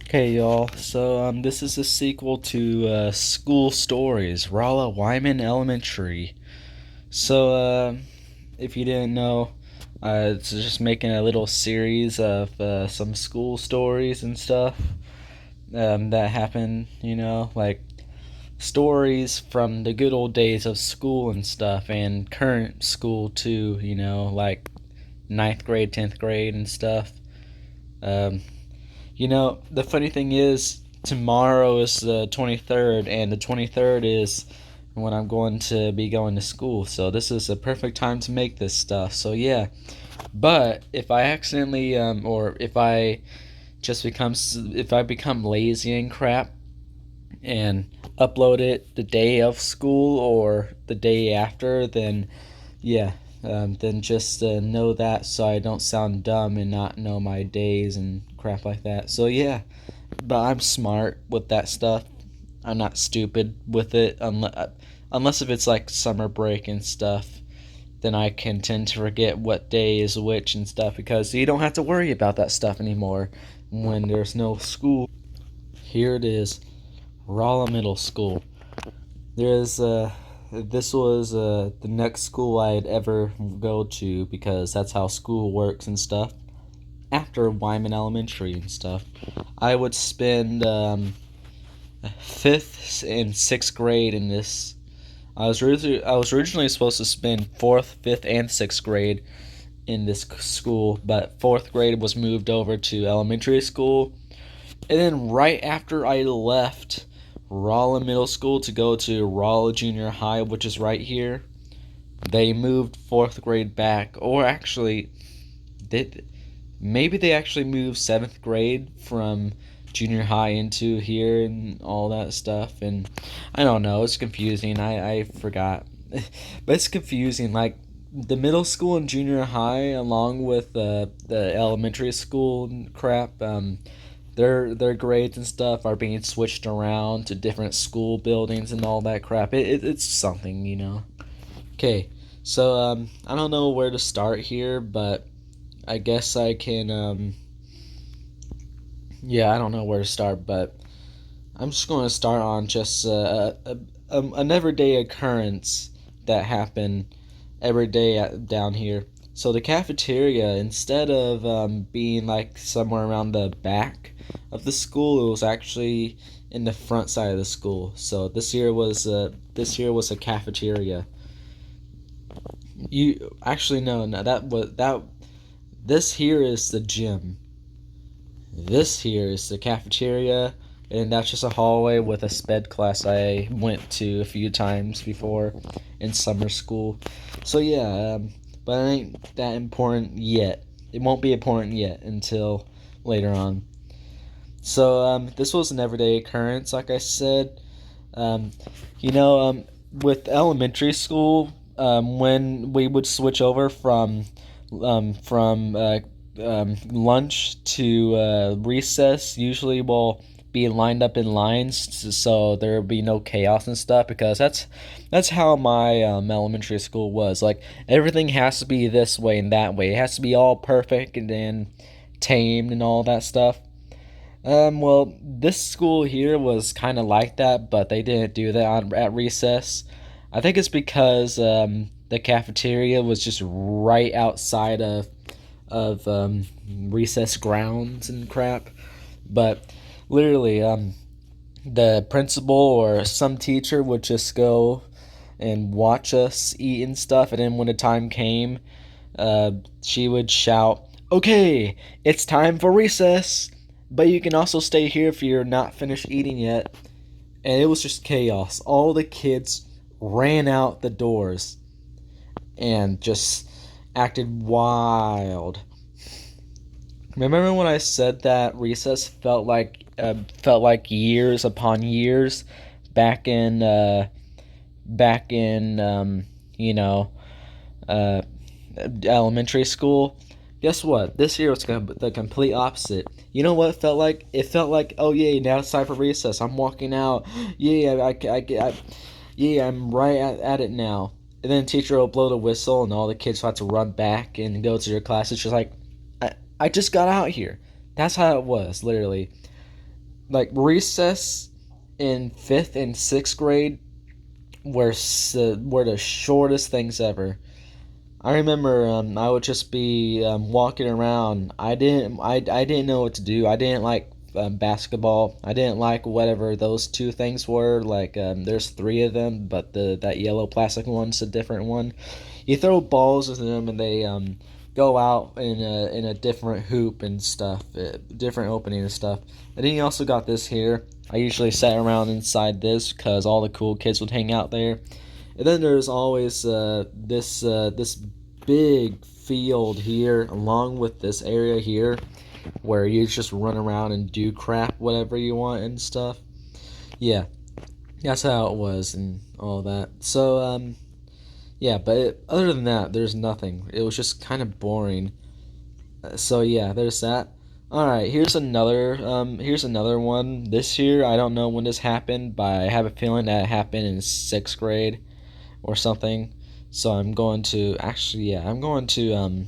Okay, y'all. This is a sequel to School Stories, Rolla Wyman Elementary. So, if you didn't know, it's just making a little series of some school stories and stuff that happen. Like stories from the good old days of school and stuff, and current school too. Like ninth grade, 10th grade, and stuff. Um, the funny thing is, tomorrow is the 23rd, and the 23rd is when I'm going to be going to school. So this is a perfect time to make this stuff. So yeah, but if I accidentally, or if I become lazy and crap and upload it the day of school or the day after, then yeah, then just know that so I don't sound dumb and not know my days and crap like that. So yeah, but I'm smart with that stuff. I'm not stupid with it unless if it's like summer break and stuff. Then I can tend to forget what day is which and stuff because you don't have to worry about that stuff anymore when there's no school. Here it is, Rolla Middle School. There's this was the next school I'd ever go to because that's how school works and stuff. After Wyman Elementary and stuff, I would spend fifth and sixth grade in this. I was originally supposed to spend fourth, fifth, and sixth grade in this school, but fourth grade was moved over to elementary school, and then right after I left Rolla Middle School to go to Rolla Junior High, which is right here, they moved fourth grade back, or actually, did maybe they actually moved seventh grade from junior high into here and all that stuff. And I don't know, it's confusing. I forgot, but it's confusing. Like the middle school and junior high, along with the elementary school and crap. Their grades and stuff are being switched around to different school buildings and all that crap. It's something. Okay, so I don't know where to start here, but I guess I can. Yeah, I don't know where to start, but I'm just going to start on just an everyday occurrence that happened every day down here. So the cafeteria, instead of being like somewhere around the back of the school, it was actually in the front side of the school. So this year was a cafeteria. You actually no, that this here is the gym. This here is the cafeteria, and that's just a hallway with a sped class I went to a few times before in summer school. So yeah, but it ain't that important yet. It won't be important yet until later on. So this was an everyday occurrence, like I said. Um, with elementary school, when we would switch over from lunch to recess, usually we'll be lined up in lines so there will be no chaos and stuff because that's how my elementary school was. Like everything has to be this way and that way. It has to be all perfect and then tamed and all that stuff. Well, this school here was kind of like that, but they didn't do that at recess. I think it's because the cafeteria was just right outside of recess grounds and crap. But literally, the principal or some teacher would just go and watch us eat and stuff, and then when the time came, she would shout, "Okay, it's time for recess, but you can also stay here if you're not finished eating yet." And it was just chaos. All the kids ran out the doors and just acted wild. Remember when I said that recess felt like years upon years back in you know uh, elementary school? Guess what? This year was the complete opposite. You know what it felt like? It felt like, oh yeah, now it's time for recess. I'm walking out. Yeah, yeah, I'm right at it now. And then the teacher will blow the whistle, and all the kids have to run back and go to their classes. Just like, I just got out here. That's how it was, literally. like recess in 5th and 6th grade were the shortest things ever. I remember I would just be walking around. I didn't know what to do. I didn't like basketball. I didn't like whatever those two things were. Like there's three of them, but the that yellow plastic one's a different one. You throw balls at them and they go out in a different hoop and stuff, different opening and stuff. And then you also got this here. I usually sat around inside this because all the cool kids would hang out there. And then there's always this big field here, along with this area here, where you just run around and do crap, whatever you want and stuff. Yeah, that's how it was and all that. So yeah, but other than that, there's nothing. It was just kind of boring. So yeah, there's that. All right, here's another one. This year, I don't know when this happened, but I have a feeling that it happened in 6th grade or something. So I'm going to actually, yeah, I'm going to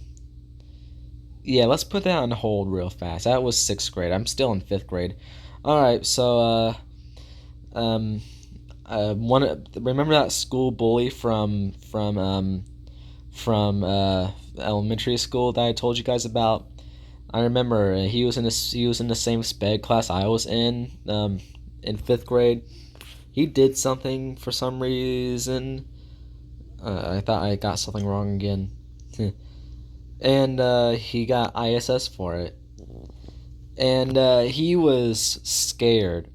yeah, let's put that on hold real fast. That was 6th grade. I'm still in 5th grade. All right, so um one remember that school bully from elementary school that I told you guys about? I remember he was in the same sped class I was in 5th grade. He did something for some reason. I thought I got something wrong again. And he got ISS for it. And he was scared.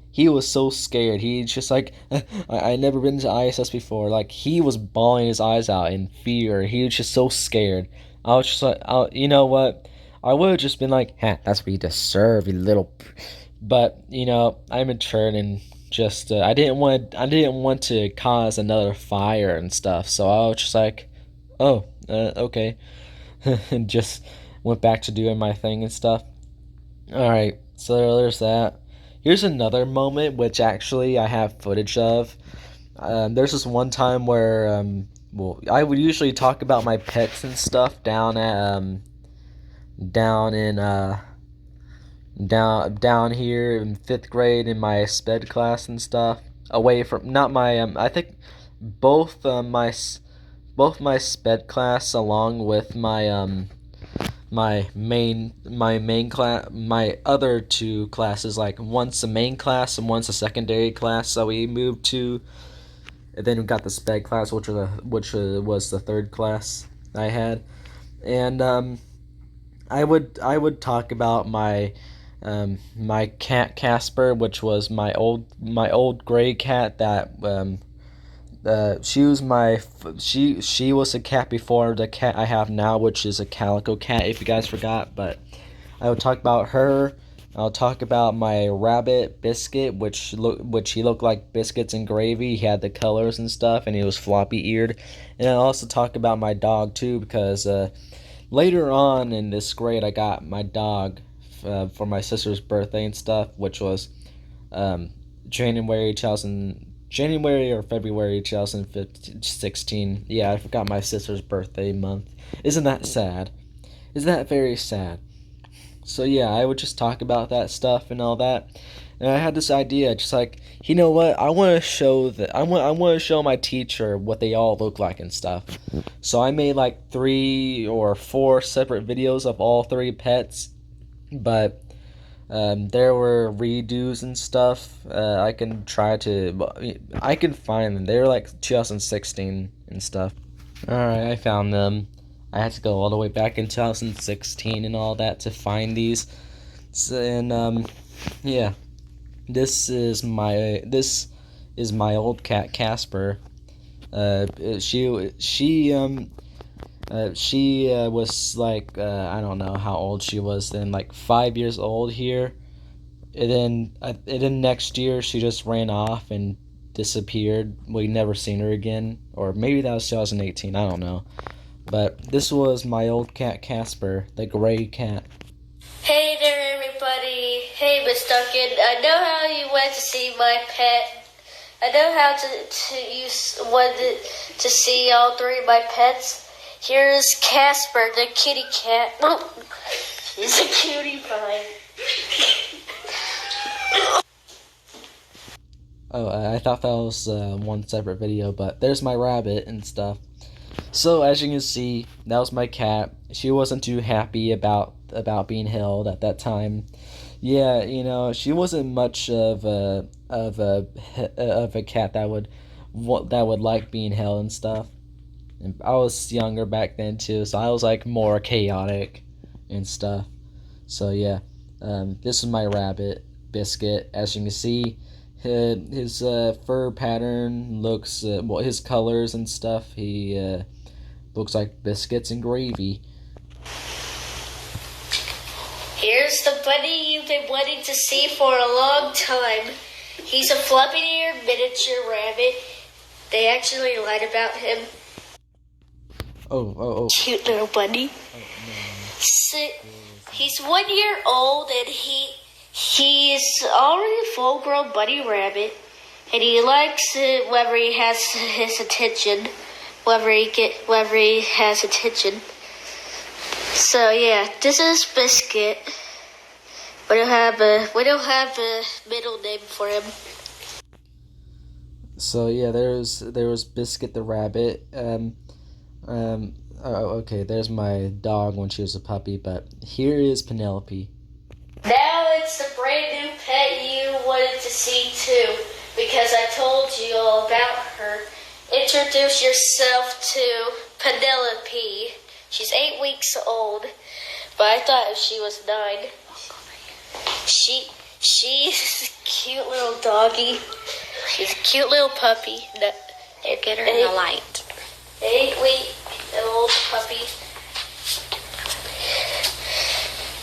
He was so scared. He just like I never been to ISS before. Like he was bawling his eyes out in fear. He was just so scared. I was just like, you know what? I would have just been like, that's what you deserve, you little. But you know, I matured and just I didn't want to cause another fire and stuff. So I was just like, oh, okay, and just went back to doing my thing and stuff. All right, so there's that. Here's another moment which actually I have footage of. There's this one time where well, I would usually talk about my pets and stuff down in down here in 5th grade in my sped class and stuff. Away from not my I think both both my sped class along with my main class, my other two classes, like one's a main class and one's a secondary class, so we moved to. And then we got the sped class, which was the third class I had. And I would talk about my cat Casper, which was my old gray cat that she was she was a cat before the cat I have now, which is a calico cat. If you guys forgot, but I would talk about her. I'll talk about my rabbit Biscuit, which he looked like biscuits and gravy. He had the colors and stuff, and he was floppy eared. And I'll also talk about my dog too, because later on in this grade, I got my dog for my sister's birthday and stuff, which was um, January or February 2016. Yeah, I forgot my sister's birthday month. Isn't that sad? Isn't that very sad? So yeah, I would just talk about that stuff and all that. And I had this idea, just like, you know what? I want to show I want to show my teacher what they all look like and stuff. So I made like 3 or 4 separate videos of all 3 pets, but there were redos and stuff. I can find them. They were like 2016 and stuff. All right, I found them. I had to go all the way back in 2016 and all that to find these. So, and yeah, this is my old cat Casper. She was like I don't know how old she was then, like 5 years old here. And then next year she just ran off and disappeared. We never seen her again, or maybe that was 2018. I don't know. But this was my old cat Casper, the gray cat. Hey there, everybody. Hey, Miss Duncan. I know how you went to see my pet. I know how you wanted to see all 3 of my pets. Here's Casper, the kitty cat. He's a cutie pie. Oh, I thought that was one separate video, but there's my rabbit and stuff. So as you can see, that was my cat. She wasn't too happy about being held at that time. Yeah, she wasn't much of a cat that would like being held and stuff. And I was younger back then too, so I was like more chaotic and stuff. So yeah, this is my rabbit, Biscuit. As you can see, his fur pattern looks well, his colors and stuff. He looks like biscuits and gravy. Here's the bunny you've been wanting to see for a long time. He's a floppy-eared miniature rabbit. They actually lied about him. Oh. Cute little bunny. Oh, no. So, he's 1 year old and he's already a full-grown bunny rabbit. And he likes it whenever he has his attention. Whenever he has attention. So yeah, this is Biscuit. We don't have a middle name for him. So yeah, there was Biscuit the rabbit. Okay, there's my dog when she was a puppy, but here is Penelope. Now it's the brand new pet you wanted to see too, because I told you all about her. Introduce yourself to Penelope. She's 8 weeks old, but I thought she was 9. She's a cute little doggy. She's a cute little puppy. Get her in the light. 8-week-old puppy.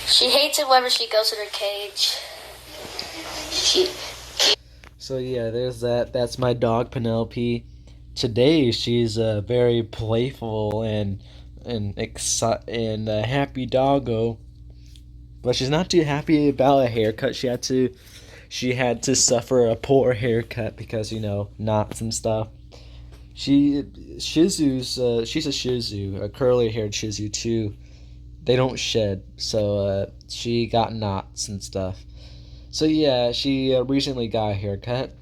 She hates it whenever she goes in her cage. So yeah, there's that. That's my dog Penelope. Today she's very playful and a happy doggo, but she's not too happy about a haircut. She had to suffer a poor haircut because knots and stuff. She's a Shih Tzu, a curly haired Shih Tzu too. They don't shed, so she got knots and stuff. So yeah, she recently got a haircut.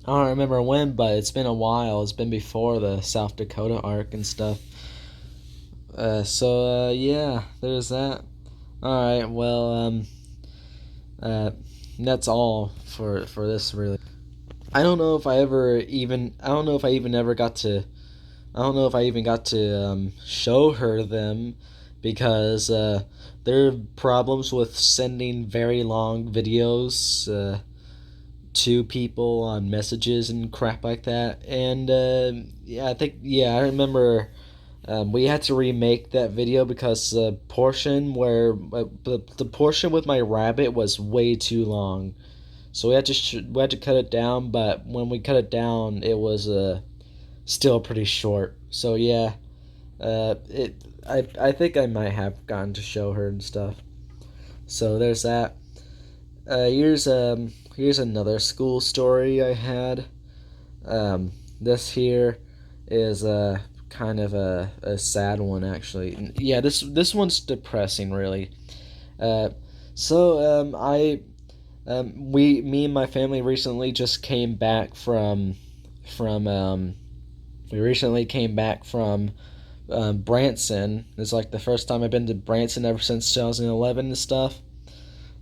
I don't remember when, but it's been a while. It's been before the South Dakota arc and stuff. Yeah, there's that. Alright, well, that's all for this, really. I don't know if I even got to show her them, because there are problems with sending very long videos to people on messages and crap like that. And I remember we had to remake that video because the portion with my rabbit was way too long, so we had to cut it down. But when we cut it down, it was still pretty short. So yeah, I think I might have gotten to show her and stuff. So there's that. Here's another school story I had. This here is kind of a sad one, actually. Yeah, this one's depressing, really. Me and my family recently just came back from Branson. It's like the first time I've been to Branson ever since 2011 and stuff.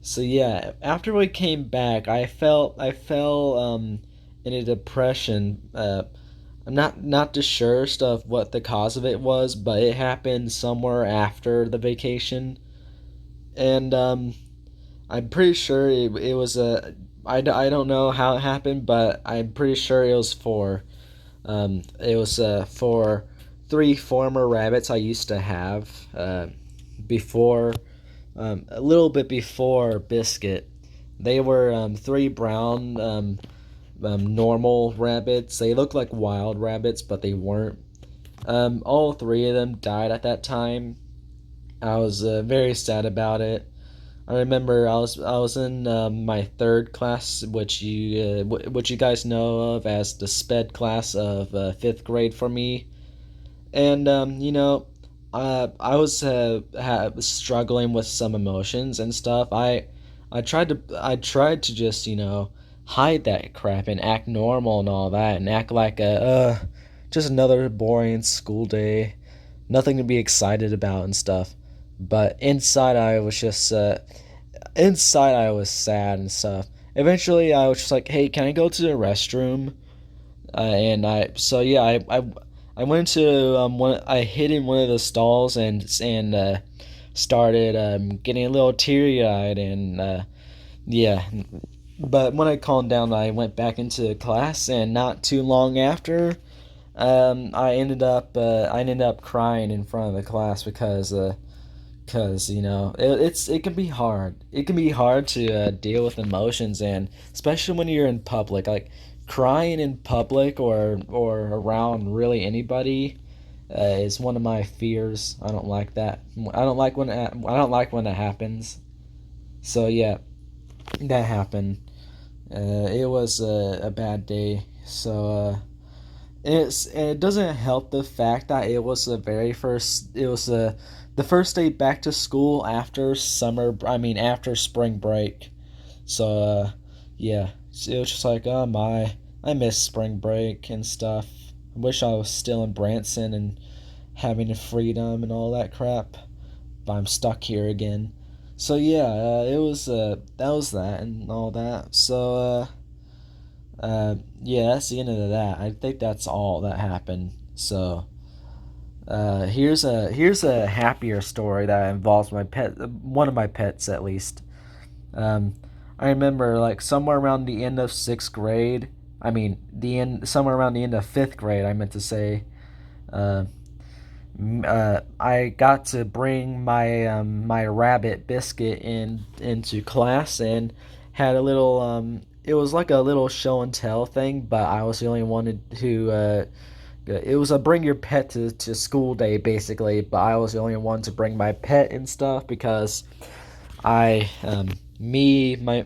So yeah, after we came back, I fell in a depression. I'm not too sure stuff what the cause of it was, but it happened somewhere after the vacation, and I'm pretty sure it was I don't know how it happened, but I'm pretty sure it was for 3 former rabbits I used to have before. A little bit before Biscuit. They were 3 brown normal rabbits. They looked like wild rabbits, but they weren't. All 3 of them died at that time. I was very sad about it. I remember I was in my 3rd class, which you guys know of as the SPED class of 5th grade for me, and I was struggling with some emotions and stuff. I tried to just hide that crap and act normal and all that and act like a just another boring school day, nothing to be excited about and stuff. But inside I was sad and stuff. Eventually, I was just like, "Hey, can I go to the restroom?" And I went to I hid in one of the stalls and started getting a little teary eyed and yeah. But when I calmed down, I went back into class, and not too long after, I ended up crying in front of the class because it can be hard. It can be hard to deal with emotions, and especially when you're in public, like crying in public or around really anybody is one of my fears. I don't like that. I don't like when it happens. So yeah, that happened. It was a bad day. It doesn't help the fact that it was the first day back to school after after spring break. So yeah, so it was just like, oh my, I miss spring break and stuff. I wish I was still in Branson and having the freedom and all that crap, but I'm stuck here again. So yeah, it was that was that and all that. Yeah, that's the end of that. I think that's all that happened. So here's a happier story that involves my pet, one of my pets at least. Um, I remember like somewhere around the end of sixth grade. I mean, the end somewhere around the end of fifth grade. I meant to say. Uh, I got to bring my rabbit Biscuit into class and had a little. It was like a little show and tell thing, but I was the only one who. It was a bring your pet to school day basically, but I was the only one to bring my pet and stuff because I my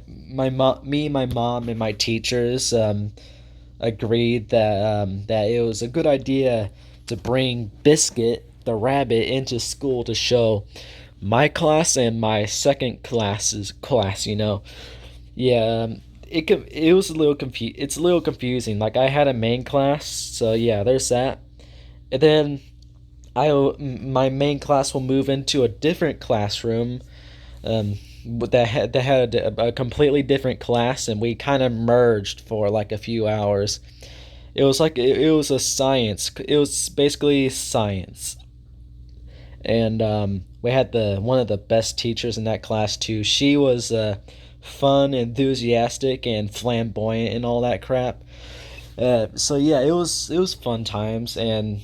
mom and my teachers agreed that it was a good idea to bring Biscuit the rabbit into school to show my class and my second class's class. Yeah. It was a little it's a little confusing. Like I had a main class, so yeah, there's that. And then my main class will move into a different classroom that had a completely different class, and we kind of merged for like a few hours. It was a science. It was basically science, and we had the one of the best teachers in that class too. She was fun, enthusiastic, and flamboyant, and all that crap. So yeah, it was fun times, and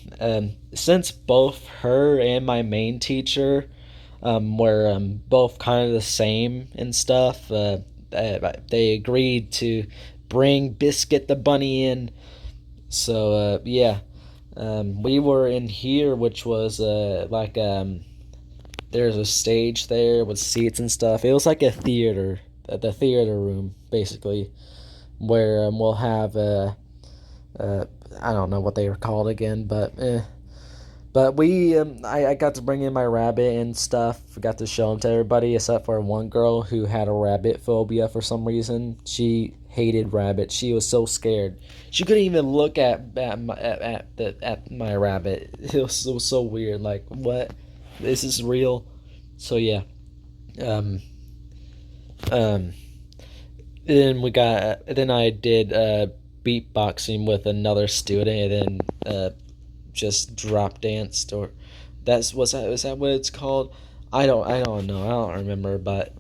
since both her and my main teacher were both kind of the same and stuff, they agreed to bring Biscuit the bunny in. So yeah, we were in here, which was there's a stage there with seats and stuff. It was like a theater, the theater room basically, where we'll have uh, I don't know what they were called again, but I got to bring in my rabbit and stuff. Got to show him to everybody except for one girl who had a rabbit phobia for some reason. She hated rabbits. She was so scared. She couldn't even look at my rabbit. It was so weird. Like, what? This is real. So yeah. Um um then I did beatboxing with another student, and then just drop danced, or was that what it's called? I don't know. I don't remember, but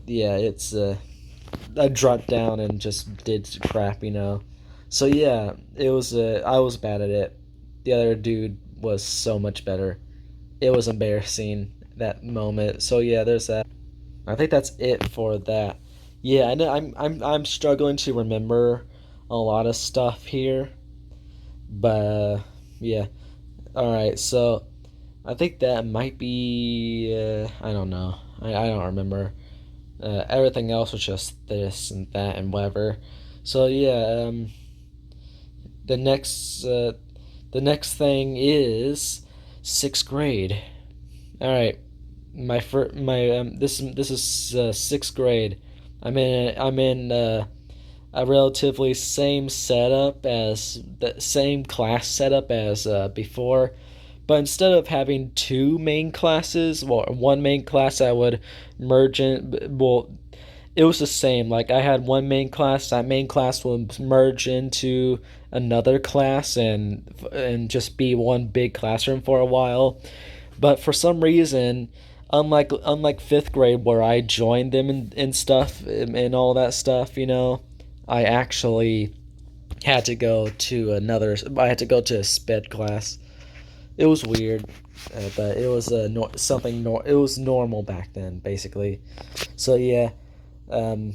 yeah, it's I dropped down and just did crap. So yeah, it was I was bad at it. The other dude was so much better. It was embarrassing that moment. So yeah, there's that. I think that's it for that. Yeah, I know I'm struggling to remember a lot of stuff here, but yeah. All right, so I think that might be. I don't know. I don't remember. Everything else was just this and that and whatever. So yeah. The next. The next thing is sixth grade. All right. My this is sixth grade. I'm in a relatively same setup as the same class setup as before, but instead of having two main classes, well, one main class I would merge in. Well, it was the same. Like I had one main class. That main class would merge into another class and just be one big classroom for a while. But for some reason, unlike fifth grade where I joined them and stuff and all that stuff, I actually had to go to another. I had to go to a sped class. It was weird, but it was something. It was normal back then, basically. So yeah, um,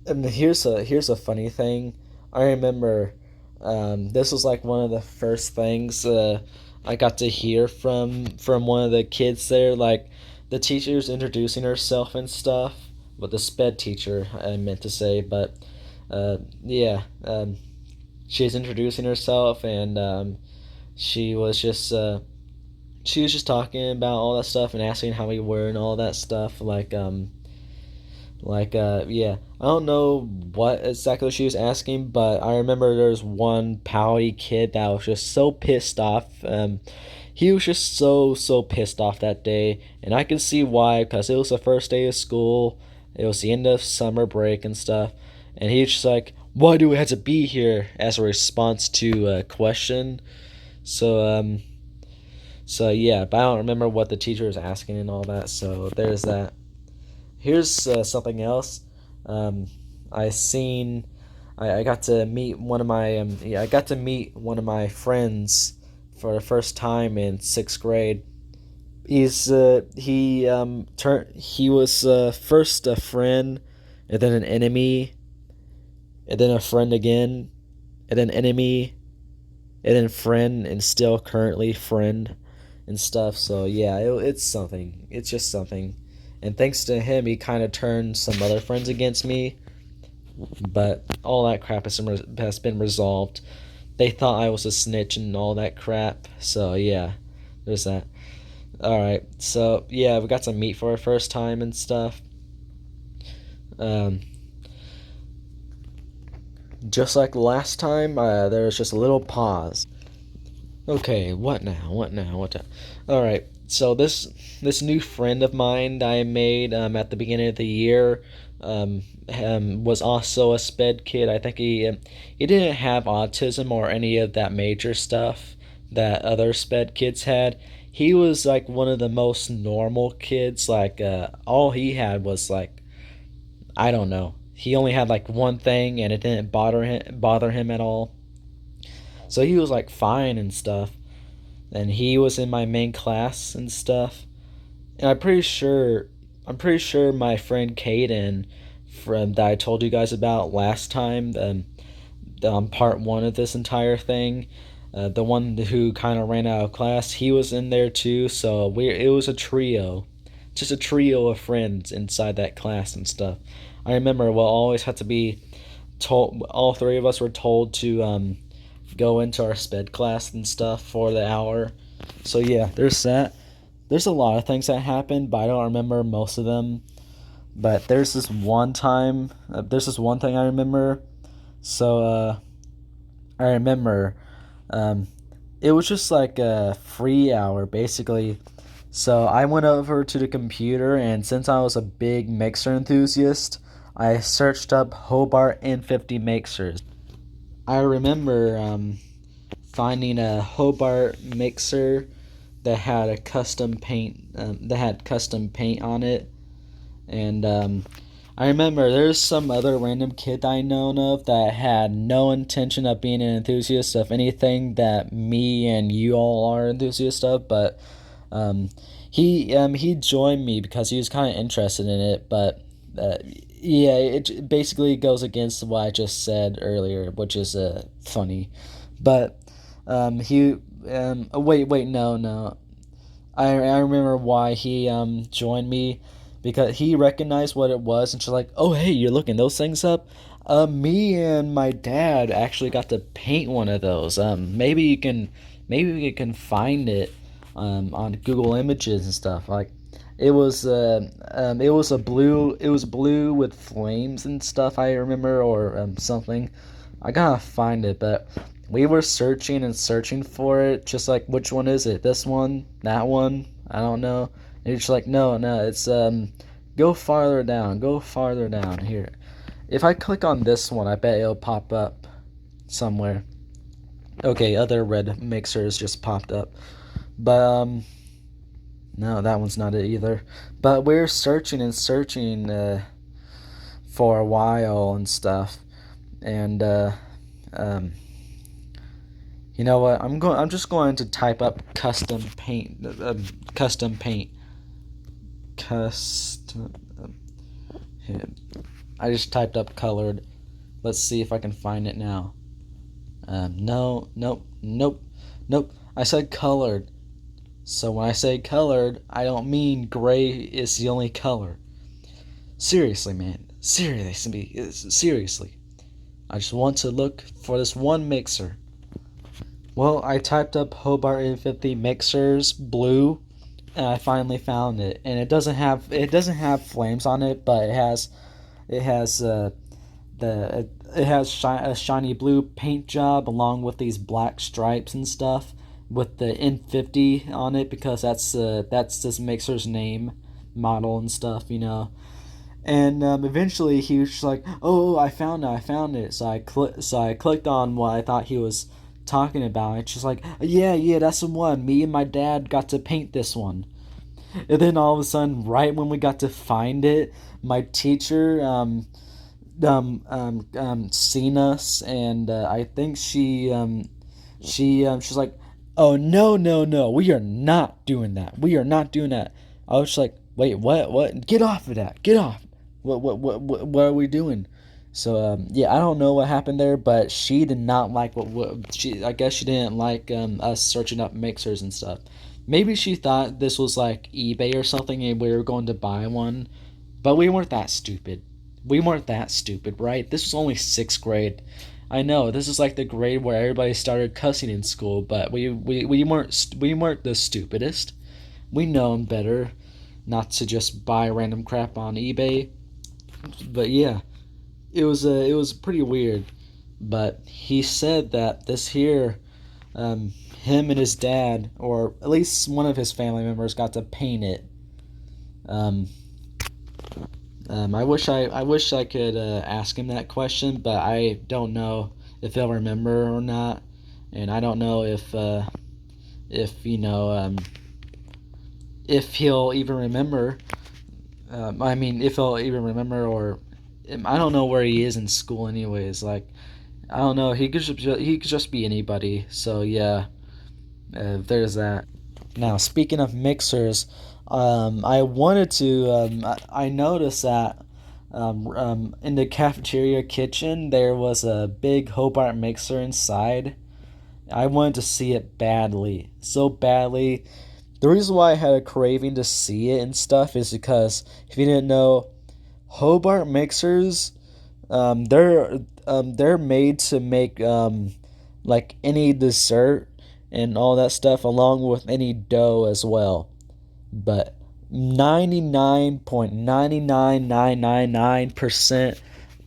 and here's a funny thing. I remember this was like one of the first things I got to hear from one of the kids there. Like the teacher's introducing herself and stuff. But the sped teacher, I meant to say, but yeah, she's introducing herself, and she was just she was just talking about all that stuff and asking how we were and all that stuff. Yeah, I don't know what exactly she was asking, but I remember there was one pouty kid that was just so pissed off. He was just so pissed off that day, and I can see why, because it was the first day of school. It was the end of summer break and stuff, and he was just like, "Why do we have to be here?" As a response to a question. So so yeah, but I don't remember what the teacher was asking and all that. So there's that. Here's something else. Um, I seen. I got to meet one of my yeah, I got to meet one of my friends for the first time in sixth grade. He was first a friend, and then an enemy, and then a friend again, and then enemy, and then friend, and still currently friend and stuff. So yeah, it's something. It's just something. And thanks to him, he kind of turned some other friends against me. But all that crap has been resolved. They thought I was a snitch and all that crap. So yeah, there's that. All right. So yeah, we got to meet for our first time and stuff. Um, just like last time, there was just a little pause. Okay, what now? What now? What now? All right. So this new friend of mine that I made at the beginning of the year was also a sped kid. I think he didn't have autism or any of that major stuff that other sped kids had. He was like one of the most normal kids. Like all he had was like, I don't know. He only had like one thing, and it didn't bother him at all. So he was like fine and stuff, and he was in my main class and stuff. And I'm pretty sure my friend Caden from that I told you guys about last time, part one of this entire thing, the one who kind of ran out of class, he was in there too. So it was a trio, just a trio of friends inside that class and stuff. I remember we'll always had to be told. All three of us were told to go into our sped class and stuff for the hour. So yeah, there's that. There's a lot of things that happened, but I don't remember most of them. But there's this one time, there's this one thing I remember. So I remember um, it was just like a free hour basically. So I went over to the computer, and since I was a big mixer enthusiast, I searched up Hobart N50 mixers. I remember finding a Hobart mixer that had a custom paint on it, and I remember there's some other random kid I known of that had no intention of being an enthusiast of anything that me and you all are enthusiasts of, but um, he joined me because he was kind of interested in it, but uh, yeah, it basically goes against what I just said earlier, which is funny, but he wait, no, I remember why he joined me, because he recognized what it was, and she's like, "Oh hey, you're looking those things up." Me and my dad actually got to paint one of those. Maybe we can find it on Google Images and stuff. Like It was blue with flames and stuff. I remember, or something. I gotta find it, but we were searching and searching for it, just like which one is it? This one, that one? I don't know. And you're just like, no, no, it's go farther down, go farther down here. If I click on this one, I bet it'll pop up somewhere. Okay, other red mixers just popped up, but no, that one's not it either. But we're searching and searching for a while and stuff, and um, you know what? I'm just going to type up custom paint. Custom paint. Custom. I just typed up colored. Let's see if I can find it now. No, nope, nope, nope. I said colored. So when I say colored, I don't mean gray is the only color. Seriously, man. Seriously. I just want to look for this one mixer. Well, I typed up Hobart 850 mixers blue, and I finally found it. And it doesn't have flames on it, but it has a shiny blue paint job along with these black stripes and stuff with the N50 on it, because that's this mixer's name, model and stuff, you know. And eventually he was just like, "Oh, I found it." So I clicked on what I thought he was talking about. It's just like, yeah, that's the one. Me and my dad got to paint this one. And then all of a sudden, right when we got to find it, my teacher seen us, and I think she's like, "Oh, no, we are not doing that. We are not doing that." I was just like, "Wait, what? Get off of that! Get off! What are we doing?" So yeah, I don't know what happened there, but she did not like what she. I guess she didn't like us searching up mixers and stuff. Maybe she thought this was like eBay or something, and we were going to buy one, but we weren't that stupid. We weren't that stupid, right? This was only sixth grade. I know this is like the grade where everybody started cussing in school, but we weren't the stupidest. We know better not to just buy random crap on eBay. But yeah, it was pretty weird. But he said that this here, him and his dad, or at least one of his family members, got to paint it. Um, I wish I could ask him that question, but I don't know if he'll remember or not, and I don't know if if he'll even remember. I mean, if he'll even remember, or I don't know where he is in school, anyways. Like, I don't know. He could just be anybody. So yeah, there's that. Now, speaking of mixers, I wanted to. I noticed that in the cafeteria kitchen there was a big Hobart mixer inside. I wanted to see it badly, so badly. The reason why I had a craving to see it and stuff is because, if you didn't know, Hobart mixers, they're made to make like any dessert and all that stuff, along with any dough as well. But 99.99999%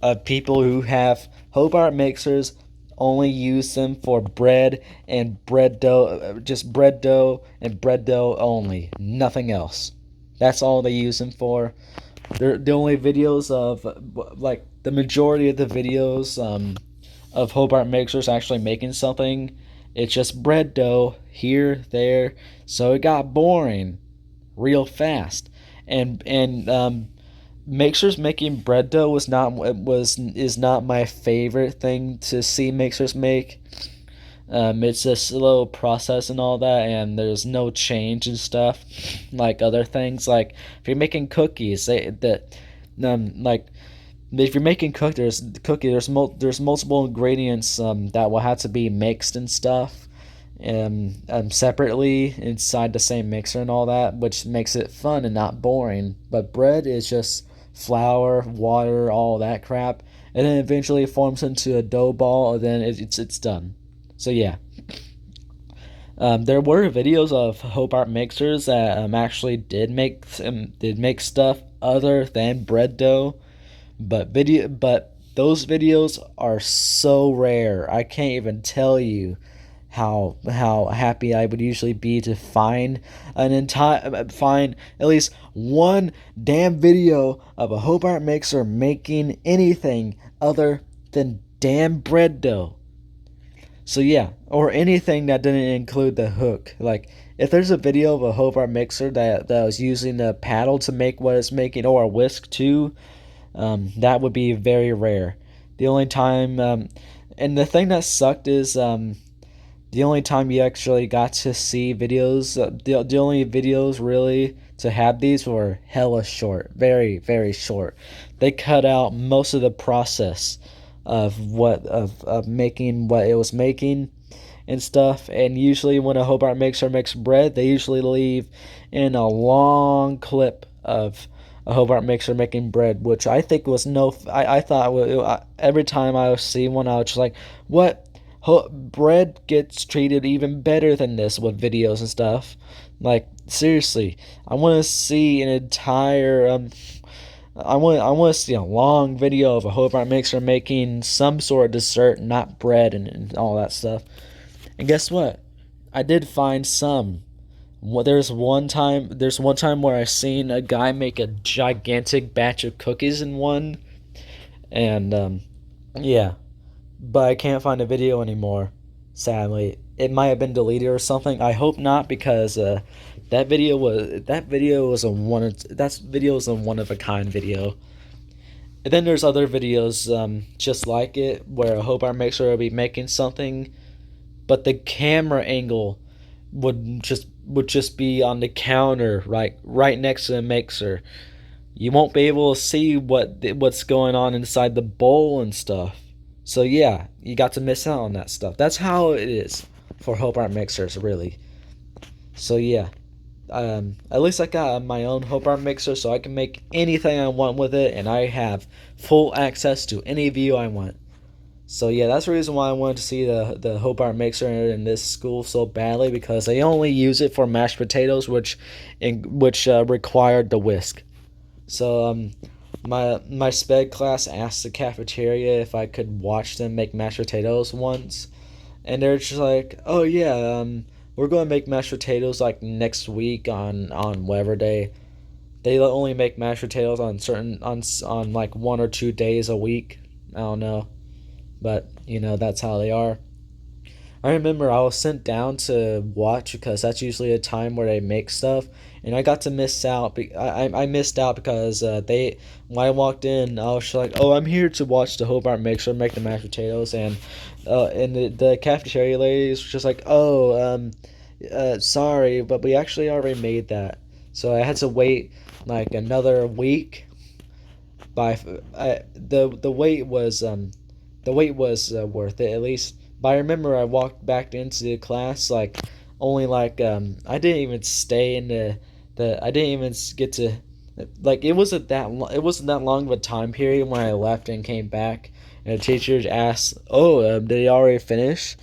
of people who have Hobart mixers only use them for bread and bread dough, just bread dough and bread dough only, nothing else. That's all they use them for. They're the only videos of, like, the majority of the videos of Hobart mixers actually making something. It's just bread dough here, there. So it got boring real fast, and mixers making bread dough is not my favorite thing to see mixers make. It's a slow process and all that, and there's no change and stuff like other things. Like, if you're making cookies, like, if you're making there's multiple ingredients that will have to be mixed and stuff, separately inside the same mixer and all that, which makes it fun and not boring. But bread is just flour, water, all that crap, and then eventually it forms into a dough ball, and then it's done. So yeah, There were videos of Hobart mixers that actually did make stuff other than bread dough, but those videos are so rare. I can't even tell you how happy I would usually be to find at least one damn video of a Hobart mixer making anything other than damn bread dough. So yeah, or anything that didn't include the hook. Like if there's a video of a Hobart mixer that was using a paddle to make what it's making, or a whisk too, that would be very rare. The only time, and the thing that sucked is the only time you actually got to see videos, the only videos really to have these were hella short, very very short. They cut out most of the process of making what it was making and stuff. And usually when a Hobart mixer makes bread, they usually leave in a long clip of a Hobart mixer making bread, which I think was no. I thought every time I would see one, I was just like, what? Bread gets treated even better than this with videos and stuff. Like seriously, I want to see an entire I want to see a long video of a Hobart mixer making some sort of dessert, not bread and all that stuff. And guess what? I did find some. There's one time where I seen a guy make a gigantic batch of cookies in one, and yeah, but I can't find a video anymore. Sadly, it might have been deleted or something. I hope not, because that video was a one of a kind video. And then there's other videos just like it, where a Hobart mixer will be making something, but the camera angle would just be on the counter, right next to the mixer. You won't be able to see what's going on inside the bowl and stuff. So yeah, you got to miss out on that stuff. That's how it is for Hobart mixers, really. So yeah, at least I got my own Hobart mixer, so I can make anything I want with it, and I have full access to any view I want. So yeah, that's the reason why I wanted to see the Hobart mixer in this school so badly, because they only use it for mashed potatoes, which required the whisk. So my sped class asked the cafeteria if I could watch them make mashed potatoes once, and they're just like, "Oh yeah, we're going to make mashed potatoes like next week on whatever day." They only make mashed potatoes on certain on like 1 or 2 days a week. I don't know, but that's how they are. I remember I was sent down to watch because that's usually a time where they make stuff, and I got to miss out. I missed out because they when I walked in, I was just like, "Oh, I'm here to watch the Hobart mixer make the mashed potatoes," and the cafeteria lady was just like, "Oh, sorry, but we actually already made that." So I had to wait like another week. By the wait was worth it, at least. But I remember I walked back into the class like only like I didn't even stay in the I didn't even get to, like, it wasn't that long of a time period when I left and came back, and the teacher asked, "Oh, did he already finish?"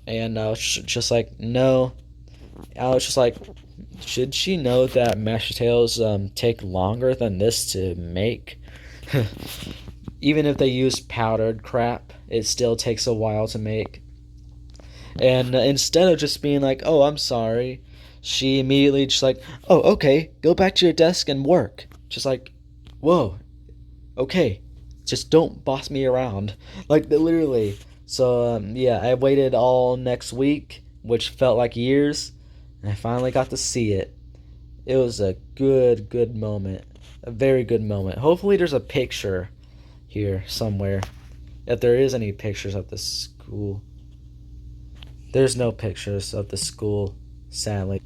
And I was just like, "No." I was just like, should she know that mashed potatoes take longer than this to make? Even if they use powdered crap, it still takes a while to make. And instead of just being like, "Oh, I'm sorry," she immediately just like, "Oh, okay, go back to your desk and work." Just like, whoa, okay, just don't boss me around. Like, literally. So, yeah, I waited all next week, which felt like years, and I finally got to see it. It was a good moment. A very good moment. Hopefully, there's a picture here somewhere. If there is any pictures of the school. There's no pictures of the school, sadly.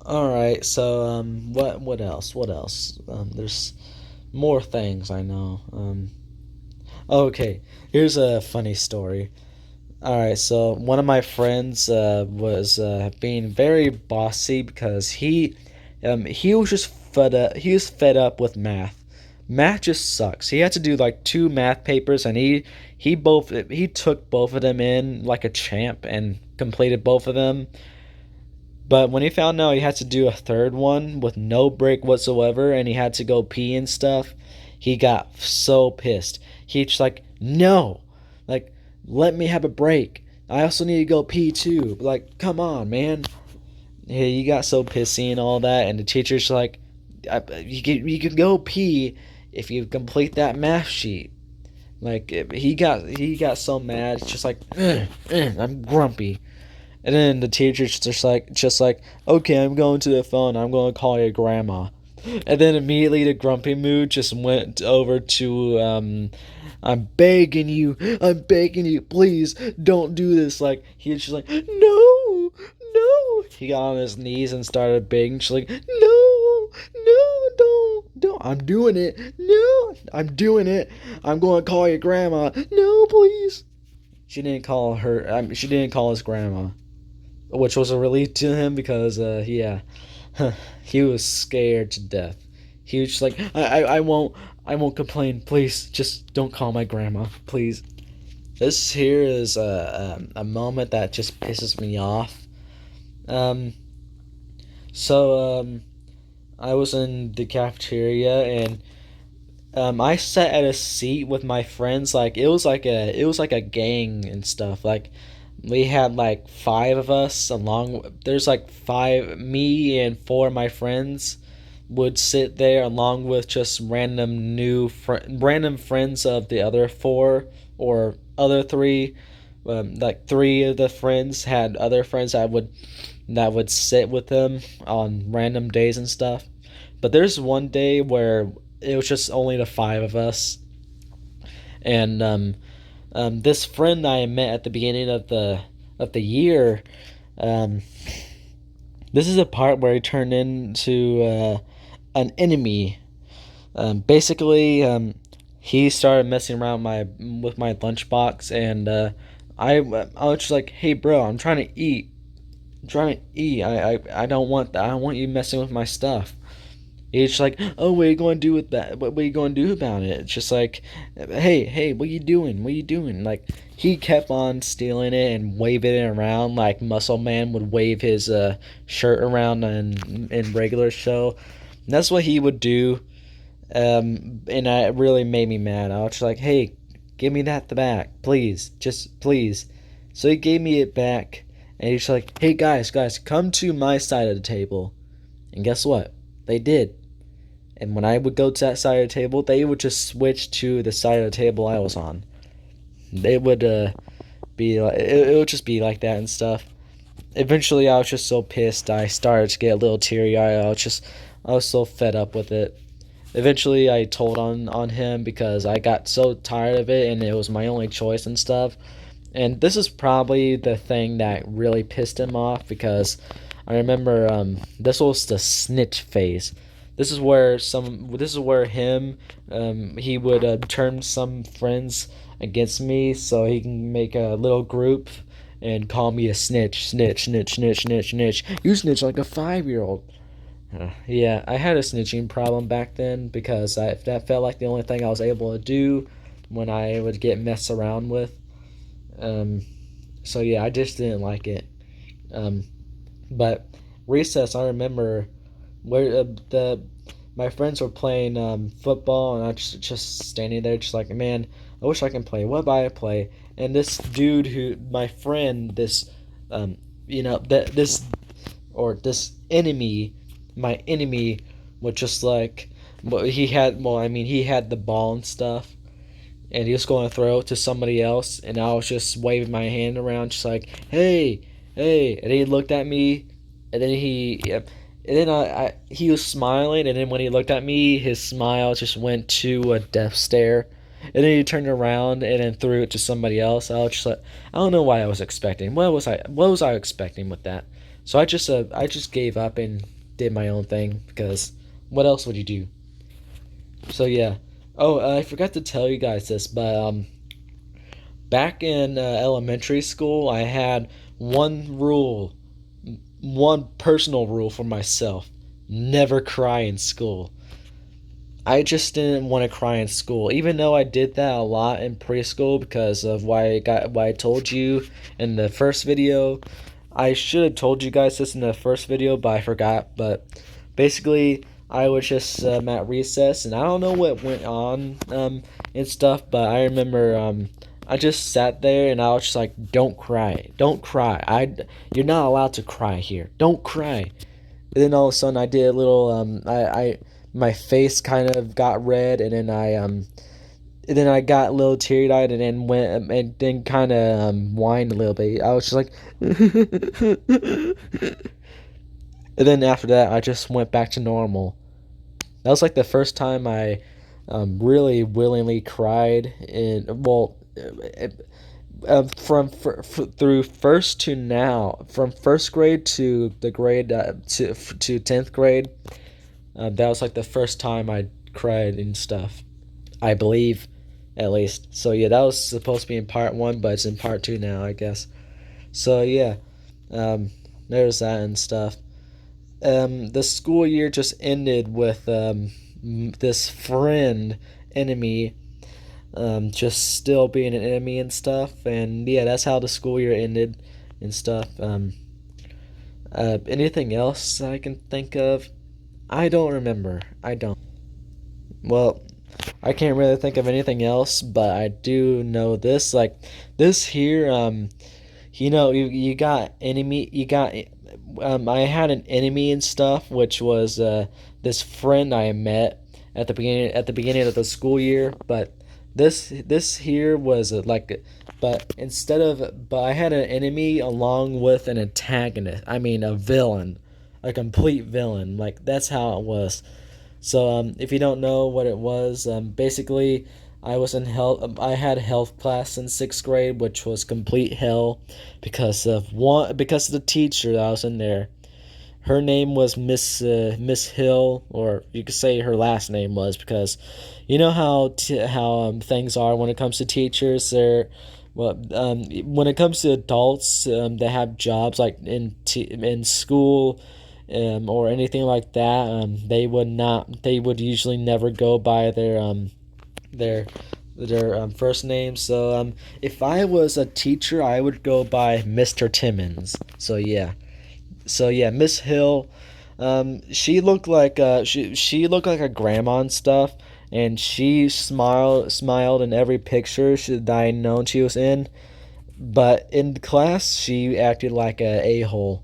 Alright, so, what else? What else? There's more things I know. Okay, here's a funny story. Alright, so one of my friends was being very bossy because he was just fed up. He was fed up with math. Math just sucks. He had to do like two math papers, and he took both of them in like a champ and completed both of them. But when he found out he had to do a third one with no break whatsoever and he had to go pee and stuff, he got so pissed. He just like, no, like, let me have a break. I also need to go pee too. Like, come on, man. He got so pissy and all that, and the teacher's like, you can go pee if you complete that math sheet. Like he got so mad. It's just like, I'm grumpy. And then the teacher's just like, okay, I'm going to the phone. I'm going to call your grandma. And then immediately the grumpy mood just went over to I'm begging you, please don't do this. Like he was just like, no, no. He got on his knees and started begging. She's like, no, no, don't. I'm doing it. No, I'm doing it. I'm going to call your grandma. No, please. She didn't call her. She didn't call his grandma, which was a relief to him because, yeah, he was scared to death. He was just like, I won't complain. Please, just don't call my grandma, please. This here is a moment that just pisses me off. Um, so I was in the cafeteria and I sat at a seat with my friends. Like it was like a gang and stuff. Like we had like five of us there's like five, me and four of my friends would sit there along with just random friends of the other four or other three. Like three of the friends had other friends that would sit with them on random days and stuff. But there's one day where it was just only the five of us, and this friend I met at the beginning of the year, um, this is a part where he turned into an enemy. Basically, he started messing around with my lunchbox, and I was just like, "Hey, bro, I'm trying to eat. I'm trying to eat. I don't want that. I don't want you messing with my stuff." He's just like, "Oh, what are you going to do with that? What are you going to do about it?" It's just like, hey, what are you doing? What are you doing? Like, he kept on stealing it and waving it around like Muscle Man would wave his shirt around in regular show. And that's what he would do. And it really made me mad. I was just like, hey, give me that back, please. Just please. So he gave me it back. And he's like, hey, guys, come to my side of the table. And guess what? They did. And when I would go to that side of the table, they would just switch to the side of the table I was on. They would be like, it would just be like that and stuff. Eventually, I was just so pissed. I started to get a little teary-eyed. I was so fed up with it. Eventually, I told on him because I got so tired of it, and it was my only choice and stuff. And this is probably the thing that really pissed him off because I remember this was the snitch phase. This is where him he would turn some friends against me so he can make a little group and call me a snitch. You snitch like a 5-year-old. Yeah, I had a snitching problem back then because that felt like the only thing I was able to do when I would get messed around with. Um, so yeah, I just didn't like it. But recess, I remember where my friends were playing football, and I just standing there, just like, man, I wish I can play. What do I play? And this dude my friend, this, this enemy, my enemy, was just like, he had the ball and stuff, and he was going to throw it to somebody else, and I was just waving my hand around, just like, hey, and he looked at me, and then he was smiling, and then when he looked at me, his smile just went to a death stare, and then he turned around and then threw it to somebody else. I was just like, I don't know why I was expecting. What was I expecting with that? So I just gave up and did my own thing because what else would you do? So yeah. Oh, I forgot to tell you guys this, but back in elementary school, I had one personal rule for myself: never cry in school. I just didn't want to cry in school, even though I did that a lot in preschool because of why I told you in the first video. I should have told you guys this in the first video, but I forgot. But basically, I was just at recess, and I don't know what went on and stuff, but I remember I just sat there and I was just like, "Don't cry, don't cry. You're not allowed to cry here. Don't cry." And then all of a sudden, I did a little my face kind of got red, and then I got a little teary eyed, and then went and then kind of whined a little bit. I was just like, and then after that, I just went back to normal. That was like the first time I really willingly cried. In well, through first to now, from first grade to the grade to 10th grade, that was like the first time I cried and stuff. I believe, at least. So yeah, that was supposed to be in part one, but it's in part two now, I guess. So yeah, um, there's that and stuff. The school year just ended with this enemy, just still being an enemy and stuff. And yeah, that's how the school year ended and stuff. Anything else I can think of? I don't remember. I don't. Well, I can't really think of anything else, but I do know this. Like this here, you got enemy. You got. I had an enemy and stuff, which was this friend I met at the beginning of the school year. But this here was but but I had an enemy along with an antagonist. I mean, a villain, a complete villain. Like that's how it was. So if you don't know what it was, basically I was in health. I had health class in sixth grade, which was complete hell because of the teacher that I was in there. Her name was Miss Hill, or you could say her last name was, because you know how things are when it comes to teachers. When it comes to adults that have jobs like in school or anything like that, they would usually never go by their first name. So if I was a teacher, I would go by Mr. Timmons. So yeah, Miss Hill, she looked like a grandma and stuff, and she smiled in every picture that I known she was in. But in class, she acted like a hole.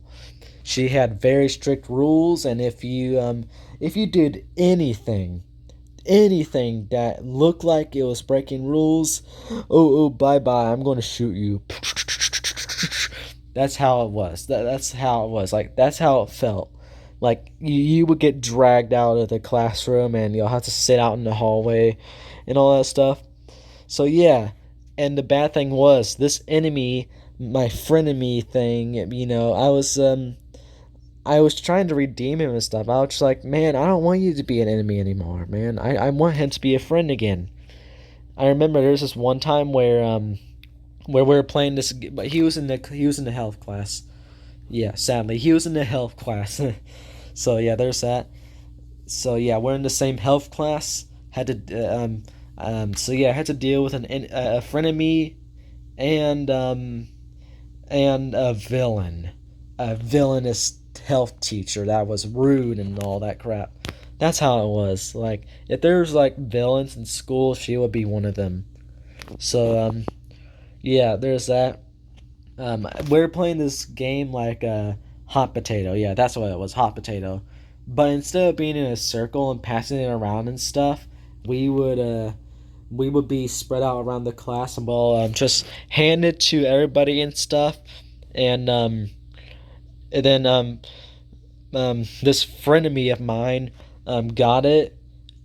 She had very strict rules, and if you did anything that looked like it was breaking rules, oh bye bye, I'm going to shoot you. That's how it was. That's how it was. Like that's how it felt. Like you would get dragged out of the classroom and you'll have to sit out in the hallway and all that stuff. So yeah, and the bad thing was this enemy, my frenemy thing. I was trying to redeem him and stuff. I was just like, man, I don't want you to be an enemy anymore, man. I want him to be a friend again. I remember there was this one time where we were playing this, but he was in the health class. Yeah, sadly, he was in the health class. So yeah, there's that. So yeah, we're in the same health class. So yeah, I had to deal with a frenemy and a villainous health teacher that was rude and all that crap. That's how it was. Like if there was like villains in school, she would be one of them. So yeah, there's that. We're playing this game like hot potato. Yeah, that's what it was, hot potato. But instead of being in a circle and passing it around and stuff, we would we would be spread out around the class and we'll just hand it to everybody and stuff. And then this frenemy of mine got it,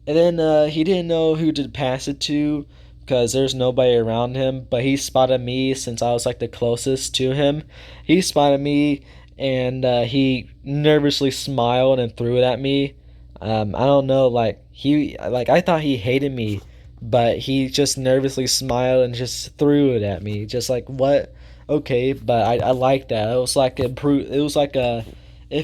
and then he didn't know who to pass it to because there's nobody around him. But he spotted me since I was like the closest to him. He spotted me and he nervously smiled and threw it at me. I don't know, I thought he hated me, but he just nervously smiled and just threw it at me, just like what? Okay, but I like that. It was like it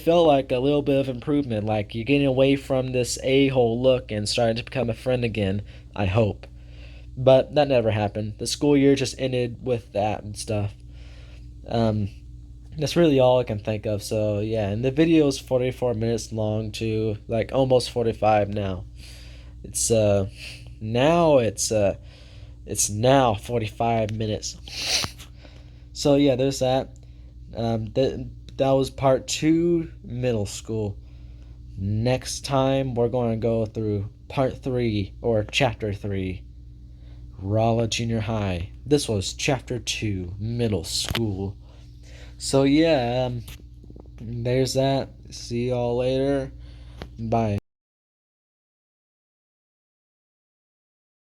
felt like a little bit of improvement. Like you're getting away from this a-hole look and starting to become a friend again. I hope. But that never happened. The school year just ended with that and stuff. Um, That's really all I can think of. So yeah, and the video is 44 minutes long too, like almost 45 now. It's now it's now 45 minutes. So yeah, there's that. That was part 2, middle school. Next time we're going to go through part 3 or chapter 3, Rolla Junior High. This was chapter 2, middle school. So yeah, there's that. See y'all later. Bye.